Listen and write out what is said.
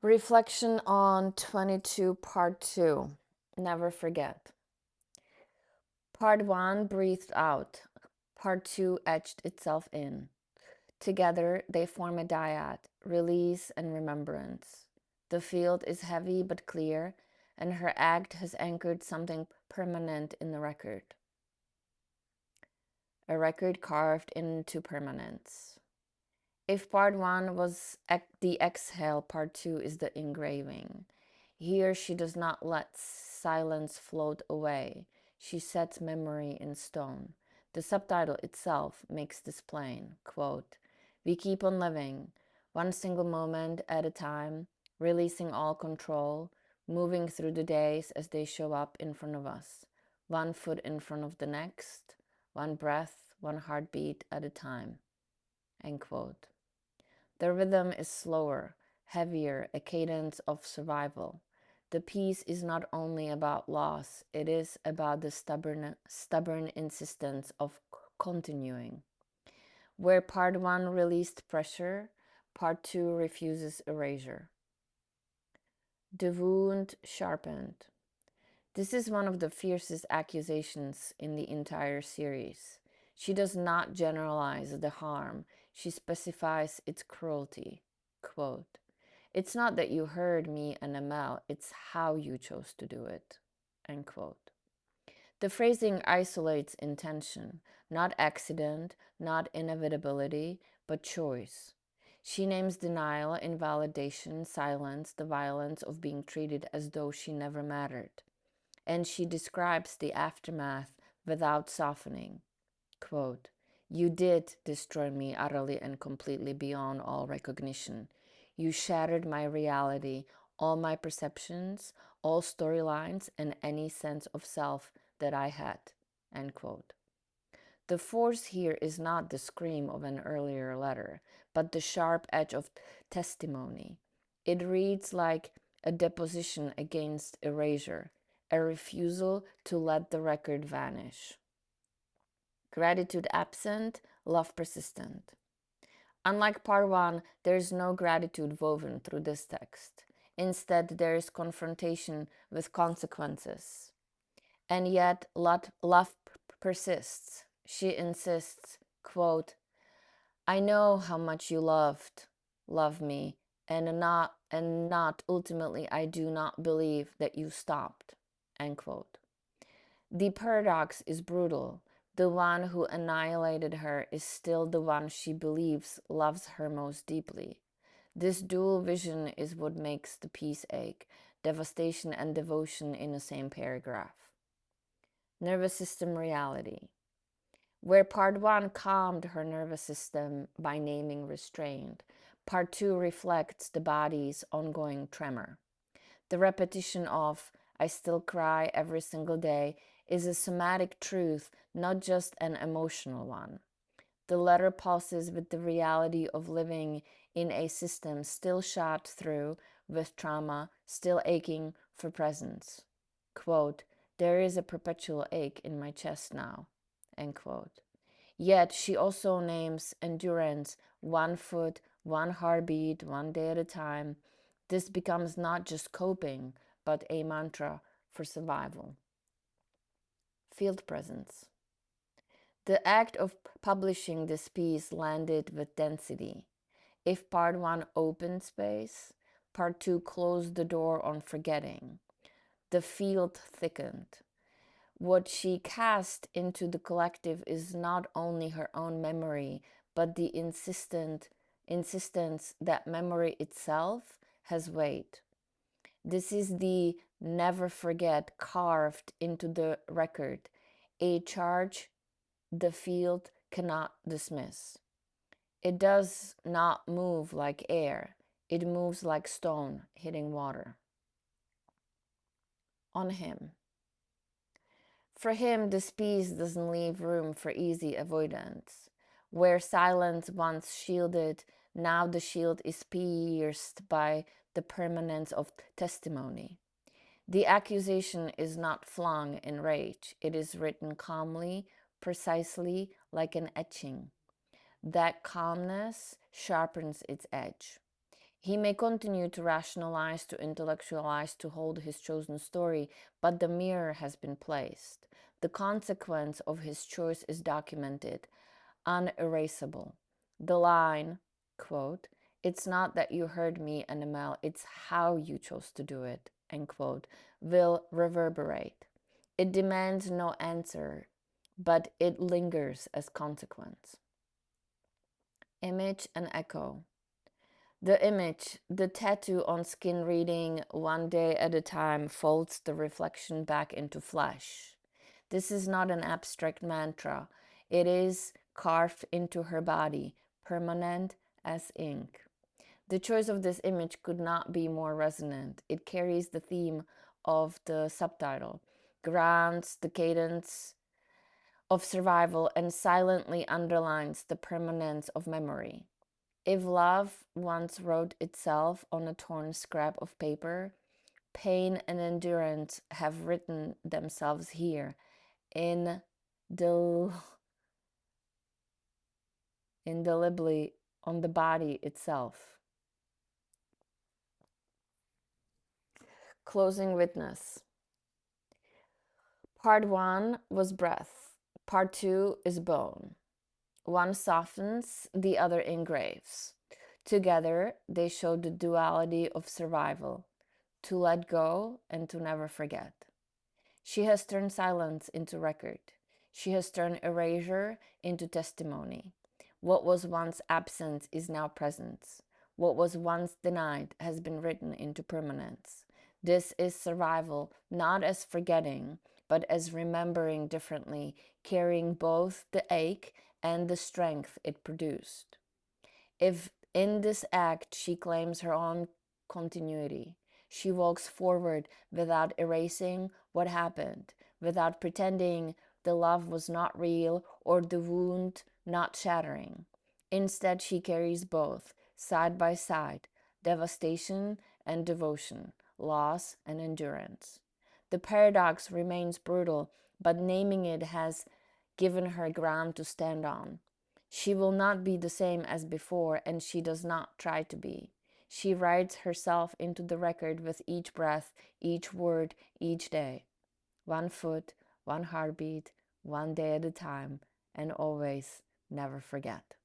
Reflection on 22, Part 2. Never forget. Part 1 breathed out. Part 2 etched itself in. Together, they form a dyad, release and remembrance. The field is heavy but clear, and her act has anchored something permanent in the record. A record carved into permanence. If part 1 was the exhale, part 2 is the engraving. Here she does not let silence float away. She sets memory in stone. The subtitle itself makes this plain. Quote, "We keep on living, one single moment at a time, releasing all control, moving through the days as they show up in front of us, one foot in front of the next, one breath, one heartbeat at a time." End quote. The rhythm is slower, heavier, a cadence of survival. The piece is not only about loss, it is about the stubborn insistence of continuing. Where part 1 released pressure, part 2 refuses erasure. The wound sharpened. This is one of the fiercest accusations in the entire series. She does not generalize the harm, she specifies its cruelty. Quote, "It's not that you heard me and Amel, it's how you chose to do it." End quote. The phrasing isolates intention, not accident, not inevitability, but choice. She names denial, invalidation, silence, the violence of being treated as though she never mattered. And she describes the aftermath without softening. Quote, "You did destroy me utterly and completely beyond all recognition. You shattered my reality, all my perceptions, all storylines, and any sense of self that I had." End quote. The force here is not the scream of an earlier letter, but the sharp edge of testimony. It reads like a deposition against erasure, a refusal to let the record vanish. Gratitude absent, love persistent. Unlike part 1, there is no gratitude woven through this text. Instead, there is confrontation with consequences. And yet, love persists. She insists, quote, "I know how much you love me, and not ultimately I do not believe that you stopped." End quote. The paradox is brutal. The one who annihilated her is still the one she believes loves her most deeply. This dual vision is what makes the piece ache, devastation and devotion in the same paragraph. Nervous system reality. Where part 1 calmed her nervous system by naming restraint, part 2 reflects the body's ongoing tremor. The repetition of "I still cry every single day" is a somatic truth, not just an emotional one. The letter pulses with the reality of living in a system still shot through with trauma, still aching for presence. Quote, "There is a perpetual ache in my chest now." End quote. Yet she also names endurance, one foot, one heartbeat, one day at a time. This becomes not just coping, but a mantra for survival. Field presence. The act of publishing this piece landed with density. If part 1 opened space, part 2 closed the door on forgetting. The field thickened. What she cast into the collective is not only her own memory, but the insistence that memory itself has weight. This is the never forget carved into the record, a charge the field cannot dismiss. It does not move like air, it moves like stone hitting water. On him. For him, this piece doesn't leave room for easy avoidance. Where silence once shielded, now the shield is pierced by the permanence of testimony. The accusation is not flung in rage, it is written calmly, precisely, like an etching. That calmness sharpens its edge. He may continue to rationalize, to intellectualize, to hold his chosen story, but the mirror has been placed. The consequence of his choice is documented, unerasable. The line, quote, "It's not that you heard me, NML, it's how you chose to do it," end quote, will reverberate. It demands no answer, but it lingers as consequence. Image and echo. The image, the tattoo on skin reading "one day at a time" folds the reflection back into flesh. This is not an abstract mantra. It is carved into her body, permanent as ink. The choice of this image could not be more resonant. It carries the theme of the subtitle, grounds the cadence of survival, and silently underlines the permanence of memory. If love once wrote itself on a torn scrap of paper, pain and endurance have written themselves here in indelibly on the body itself. Closing witness. Part 1 was breath. Part 2 is bone. One softens, the other engraves. Together, they show the duality of survival, to let go and to never forget. She has turned silence into record. She has turned erasure into testimony. What was once absent is now present. What was once denied has been written into permanence. This is survival, not as forgetting, but as remembering differently, carrying both the ache and the strength it produced. If in this act she claims her own continuity, she walks forward without erasing what happened, without pretending the love was not real or the wound not shattering. Instead, she carries both, side by side, devastation and devotion, loss and endurance. The paradox remains brutal, but naming it has given her ground to stand on. She will not be the same as before, and she does not try to be. She writes herself into the record with each breath, each word, each day. One foot, one heartbeat, one day at a time, and always never forget.